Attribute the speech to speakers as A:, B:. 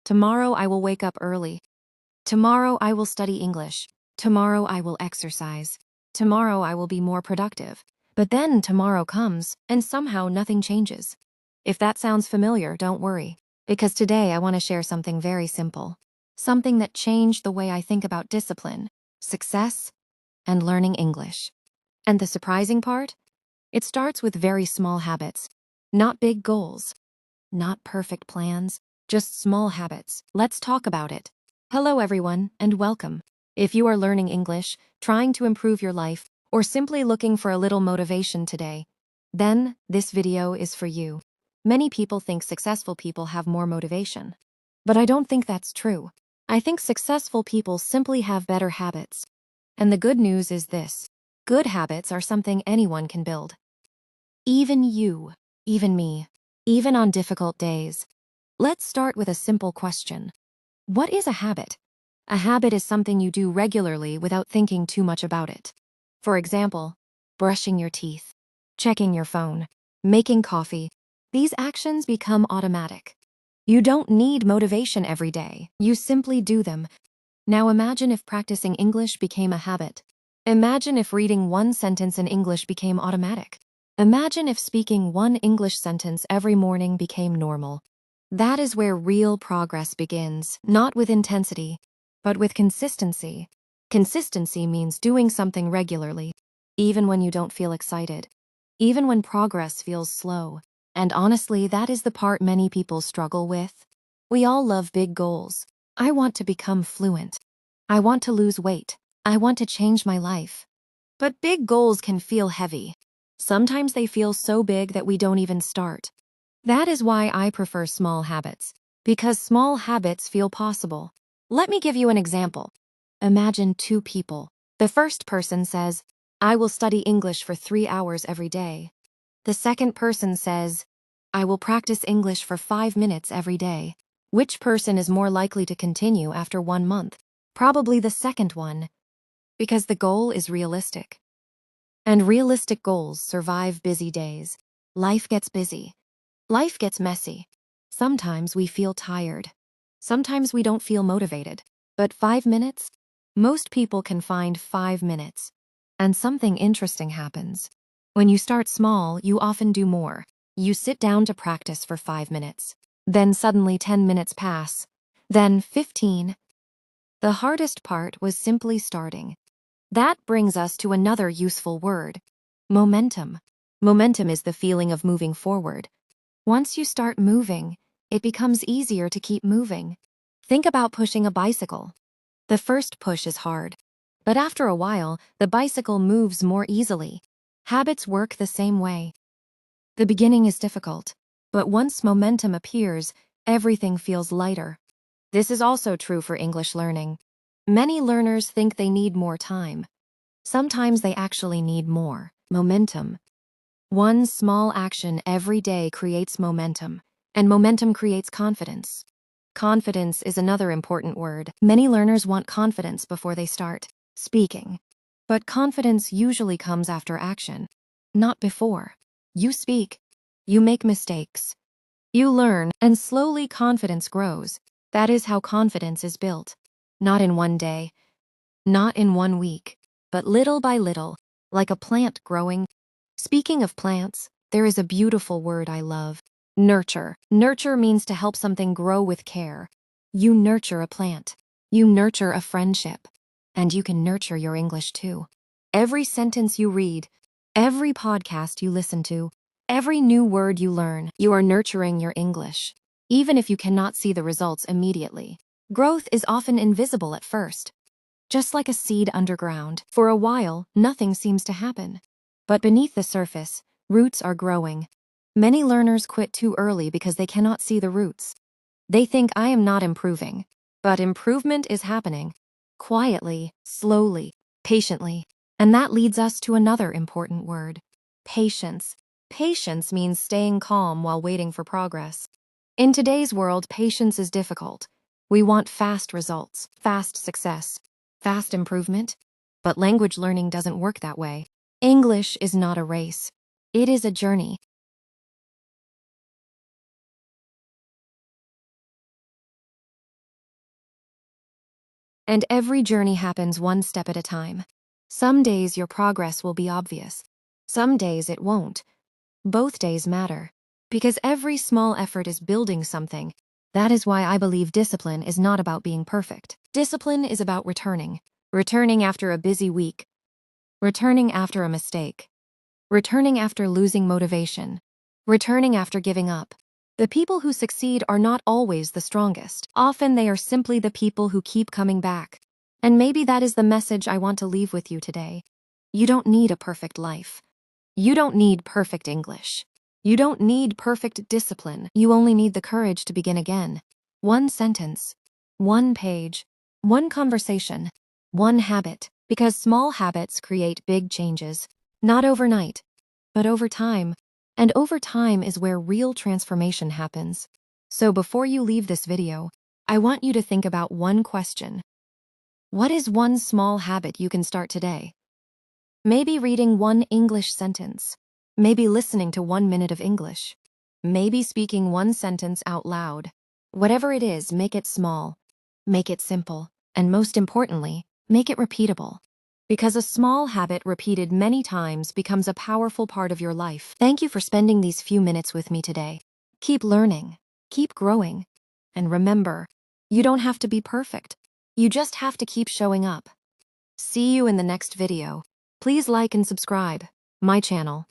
A: Tomorrow I will wake up early. Tomorrow I will study English. Tomorrow I will exercise. Tomorrow I will be more productive. But then tomorrow comes, and somehow nothing changes. If that sounds familiar, don't worry, because today I want to share something very simple. Something that changed the way I think about discipline, success, and learning English. And the surprising part? It starts with very small habits, not big goals, not perfect plans, just small habits. Let's talk about it. Hello everyone, and welcome. If you are learning English, trying to improve your life, or simply looking for a little motivation today, then this video is for you. Many people think successful people have more motivation. But I don't think that's true. I think successful people simply have better habits. And the good news is this: good habits are something anyone can build. Even you, even me, even on difficult days. Let's start with a simple question. What is a habit? A habit is something you do regularly without thinking too much about it. For example, brushing your teeth, checking your phone, making coffee. These actions become automatic. You don't need motivation every day. You simply do them. Now imagine if practicing English became a habit. Imagine if reading one sentence in English became automatic. Imagine if speaking one English sentence every morning became normal. That is where real progress begins, not with intensity, but with consistency. Consistency means doing something regularly, even when you don't feel excited, even when progress feels slow. And honestly, that is the part many people struggle with. We all love big goals. I want to become fluent. I want to lose weight. I want to change my life. But big goals can feel heavy. Sometimes they feel so big that we don't even start. That is why I prefer small habits, because small habits feel possible. Let me give you an example. Imagine two people. The first person says, I will study English for 3 hours every day. The second person says, I will practice English for 5 minutes every day. Which person is more likely to continue after 1 month? Probably the second one, because the goal is realistic. And realistic goals survive busy days. Life gets busy. Life gets messy. Sometimes we feel tired. Sometimes we don't feel motivated. But 5 minutes? Most people can find 5 minutes. And something interesting happens. When you start small, you often do more. You sit down to practice for 5 minutes. Then suddenly 10 minutes pass. Then 15. The hardest part was simply starting. That brings us to another useful word: momentum. Momentum is the feeling of moving forward. Once you start moving, it becomes easier to keep moving. Think about pushing a bicycle. The first push is hard, but after a while, the bicycle moves more easily. Habits work the same way. The beginning is difficult, but once momentum appears, everything feels lighter. This is also true for English learning. Many learners think they need more time. Sometimes they actually need more momentum. One small action every day creates momentum, and momentum creates confidence. Confidence is another important word. Many learners want confidence before they start speaking. But confidence usually comes after action, not before. You speak, you make mistakes, you learn, and slowly confidence grows. That is how confidence is built. Not in one day, not in 1 week, but little by little, like a plant growing. Speaking of plants, there is a beautiful word I love: nurture. Nurture means to help something grow with care. You nurture a plant. You nurture a friendship. And you can nurture your English too. Every sentence you read, every podcast you listen to, every new word you learn, you are nurturing your English. Even if you cannot see the results immediately. Growth is often invisible at first. Just like a seed underground, for a while, nothing seems to happen. But beneath the surface, roots are growing. Many learners quit too early because they cannot see the roots. They think, I am not improving. But improvement is happening. Quietly, slowly, patiently. And that leads us to another important word: patience. Patience means staying calm while waiting for progress. In today's world, patience is difficult. We want fast results, fast success, fast improvement. But language learning doesn't work that way. English is not a race. It is a journey. And every journey happens one step at a time. Some days your progress will be obvious. Some days it won't. Both days matter. Because every small effort is building something. That is why I believe discipline is not about being perfect. Discipline is about returning. Returning after a busy week. Returning after a mistake. Returning after losing motivation. Returning after giving up. The people who succeed are not always the strongest. Often they are simply the people who keep coming back. And maybe that is the message I want to leave with you today. You don't need a perfect life. You don't need perfect English. You don't need perfect discipline. You only need the courage to begin again. One sentence, one page, one conversation, one habit. Because small habits create big changes. Not overnight, but over time. And over time is where real transformation happens. So before you leave this video, I want you to think about one question. What is one small habit you can start today? Maybe reading one English sentence. Maybe listening to 1 minute of English. Maybe speaking one sentence out loud. Whatever it is, make it small. Make it simple. And most importantly, make it repeatable. Because a small habit repeated many times becomes a powerful part of your life. Thank you for spending these few minutes with me today. Keep learning. Keep growing. And remember, you don't have to be perfect. You just have to keep showing up. See you in the next video. Please like and subscribe my channel.